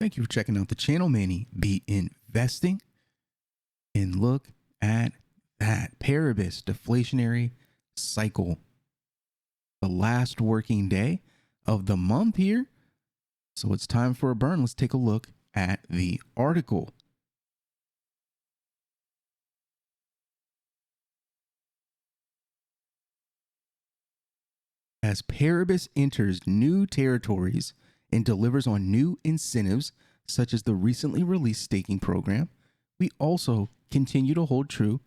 Thank you for checking out the channel, Manny. Be investing. And look at that Paribus deflationary cycle. The last working day of the month here. So it's time for a burn. Let's take a look at the article. As Paribus enters new territories and delivers on new incentives, such as the recently released staking program, we also continue to hold true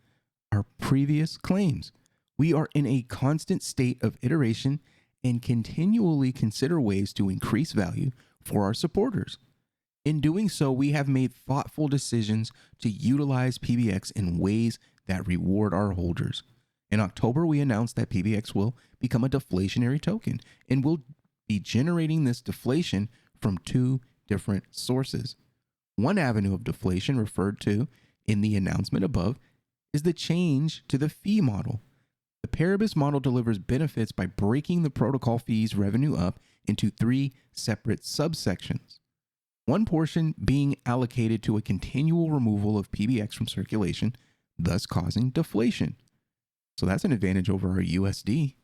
our previous claims. We are in a constant state of iteration and continually consider ways to increase value for our supporters. In doing so, we have made thoughtful decisions to utilize PBX in ways that reward our holders. In October, we announced that PBX will become a deflationary token and will be generating this deflation from two different sources. One avenue of deflation referred to in the announcement above is the change to the fee model. The Paribus model delivers benefits by breaking the protocol fees revenue up into three separate subsections. One portion being allocated to a continual removal of PBX from circulation, thus causing deflation. So that's an advantage over our USD.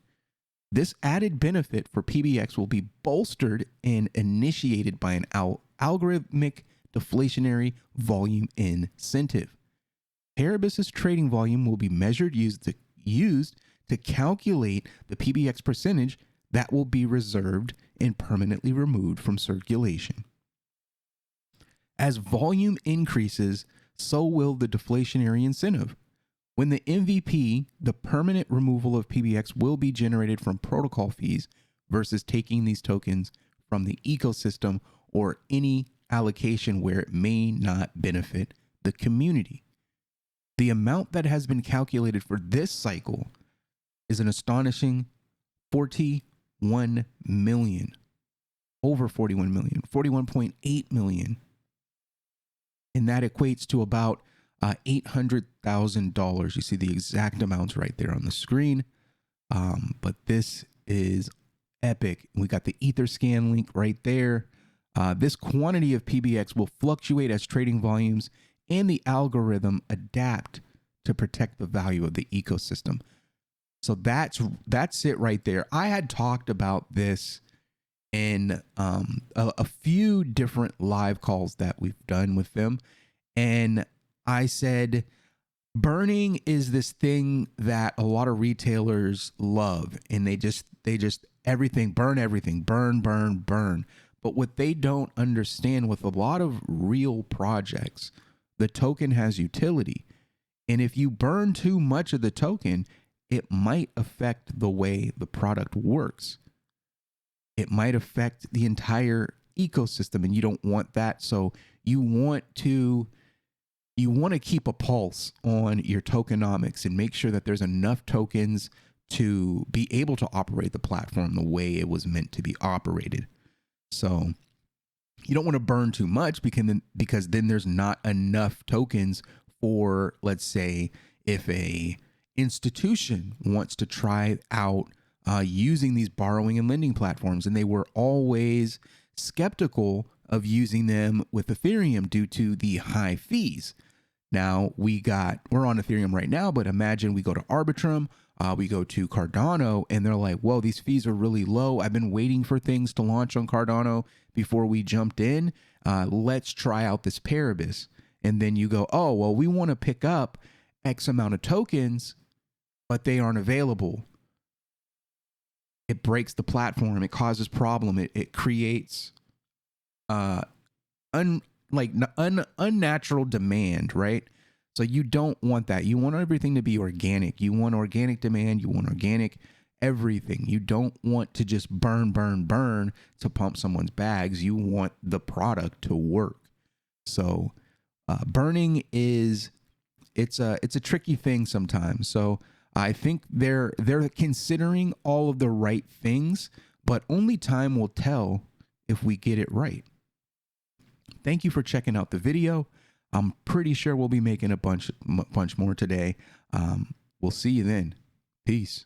This added benefit for PBX will be bolstered and initiated by an algorithmic deflationary volume incentive. Paribus's trading volume will be measured used to calculate the PBX percentage that will be reserved and permanently removed from circulation. As volume increases, so will the deflationary incentive. When the MVP, the permanent removal of PBX, will be generated from protocol fees versus taking these tokens from the ecosystem or any allocation where it may not benefit the community. The amount that has been calculated for this cycle is an astonishing 41 million, over 41 million, 41.8 million. And that equates to about $800,000. You see the exact amounts right there on the screen. But this is epic. We got the Etherscan link right there. This quantity of PBX will fluctuate as trading volumes and the algorithm adapt to protect the value of the ecosystem. So that's it right there. I had talked about this in a few different live calls that we've done with them. And I said, burning is this thing that a lot of retailers love, and they just everything, burn. But what they don't understand with a lot of real projects, the token has utility. And if you burn too much of the token, it might affect the way the product works. It might affect the entire ecosystem, and you don't want that. So you want to keep a pulse on your tokenomics and make sure that there's enough tokens to be able to operate the platform the way it was meant to be operated. So you don't want to burn too much because then there's not enough tokens for, let's say, if a institution wants to try out using these borrowing and lending platforms, and they were always skeptical of using them with Ethereum due to the high fees. Now we're on Ethereum right now, but imagine we go to Arbitrum, we go to Cardano, and they're like, whoa, these fees are really low. I've been waiting for things to launch on Cardano before we jumped in. Let's try out this Paribus. And then you go, oh, well, we want to pick up X amount of tokens, but they aren't available. It breaks the platform. It causes problem. It creates unnatural demand, right? So you don't want that. You want everything to be organic. You want organic demand. You want organic everything. You don't want to just burn to pump someone's bags. You want the product to work. So burning it's a tricky thing sometimes. So I think they're considering all of the right things, but only time will tell if we get it right. Thank you for checking out the video. I'm pretty sure we'll be making a bunch more today. We'll see you then. Peace.